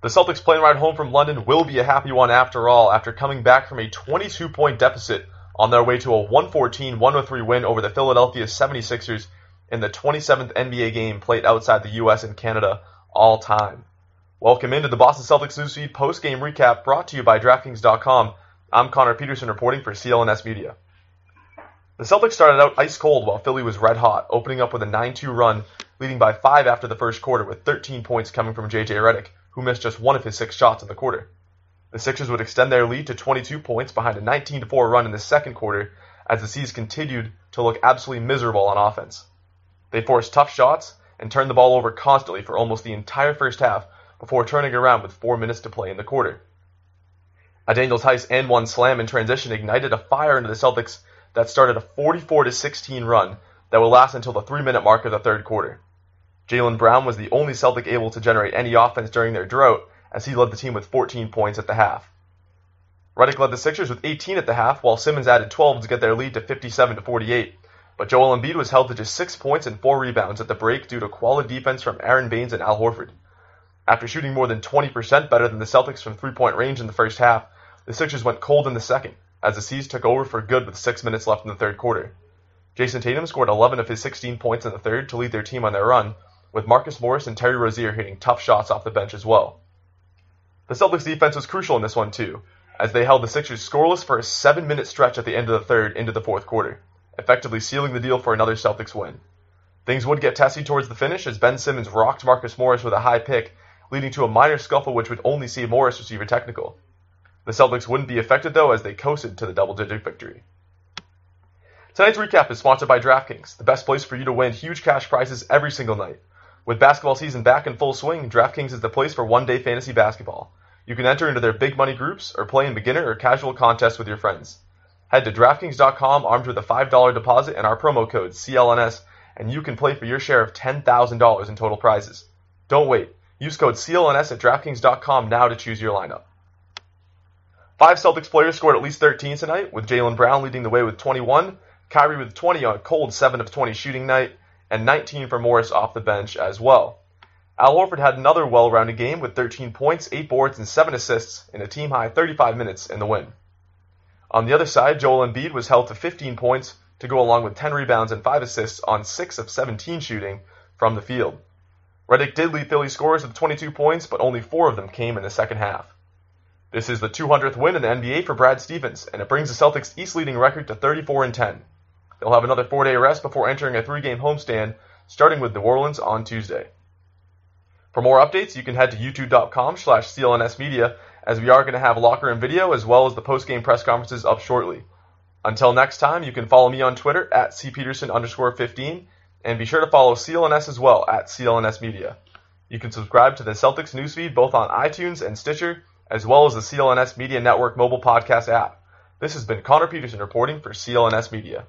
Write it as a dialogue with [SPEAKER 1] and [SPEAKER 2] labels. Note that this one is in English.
[SPEAKER 1] The Celtics' plane ride home from London will be a happy one after all, after coming back from a 22-point deficit on their way to a 114-103 win over the Philadelphia 76ers in the 27th NBA game played outside the US and Canada all time. Welcome into the Boston Celtics Newsfeed post-game recap brought to you by DraftKings.com. I'm Connor Peterson reporting for CLNS Media. The Celtics started out ice cold while Philly was red hot, opening up with a 9-2 run, leading by 5 after the first quarter with 13 points coming from JJ Redick, who missed just one of his 6 shots in the quarter. The Sixers would extend their lead to 22 points behind a 19-4 run in the second quarter as the C's continued to look absolutely miserable on offense. They forced tough shots and turned the ball over constantly for almost the entire first half before turning around with 4 minutes to play in the quarter. A Daniel Tice and one slam in transition ignited a fire into the Celtics that started a 44-16 run that will last until the 3-minute mark of the third quarter. Jaylen Brown was the only Celtic able to generate any offense during their drought, as he led the team with 14 points at the half. Redick led the Sixers with 18 at the half, while Simmons added 12 to get their lead to 57-48, but Joel Embiid was held to just 6 points and 4 rebounds at the break due to quality defense from Aaron Baines and Al Horford. After shooting more than 20% better than the Celtics from three-point range in the first half, the Sixers went cold in the second, as the C's took over for good with 6 minutes left in the third quarter. Jason Tatum scored 11 of his 16 points in the third to lead their team on their run, with Marcus Morris and Terry Rozier hitting tough shots off the bench as well. The Celtics defense was crucial in this one too, as they held the Sixers scoreless for a 7-minute stretch at the end of the third into the fourth quarter, effectively sealing the deal for another Celtics win. Things would get testy towards the finish as Ben Simmons rocked Marcus Morris with a high pick, leading to a minor scuffle which would only see Morris receive a technical. The Celtics wouldn't be affected though as they coasted to the double-digit victory. Tonight's recap is sponsored by DraftKings, the best place for you to win huge cash prizes every single night. With basketball season back in full swing, DraftKings is the place for one-day fantasy basketball. You can enter into their big money groups or play in beginner or casual contests with your friends. Head to DraftKings.com armed with a $5 deposit and our promo code CLNS, and you can play for your share of $10,000 in total prizes. Don't wait. Use code CLNS at DraftKings.com now to choose your lineup. 5 Celtics players scored at least 13 tonight, with Jaylen Brown leading the way with 21, Kyrie with 20 on a cold 7 of 20 shooting night, and 19 for Morris off the bench as well. Al Horford had another well-rounded game with 13 points, 8 boards, and 7 assists in a team-high 35 minutes in the win. On the other side, Joel Embiid was held to 15 points to go along with 10 rebounds and 5 assists on 6 of 17 shooting from the field. Redick did lead Philly scorers with 22 points, but only 4 of them came in the second half. This is the 200th win in the NBA for Brad Stevens, and it brings the Celtics' East-leading record to 34-10. They'll have another 4-day rest before entering a 3-game homestand, starting with New Orleans on Tuesday. For more updates, you can head to youtube.com/CLNSmedia, as we are going to have locker room video as well as the post-game press conferences up shortly. Until next time, you can follow me on Twitter at cpeterson_15, and be sure to follow CLNS as well at CLNS Media. You can subscribe to the Celtics newsfeed both on iTunes and Stitcher, as well as the CLNS Media Network mobile podcast app. This has been Connor Peterson reporting for CLNS Media.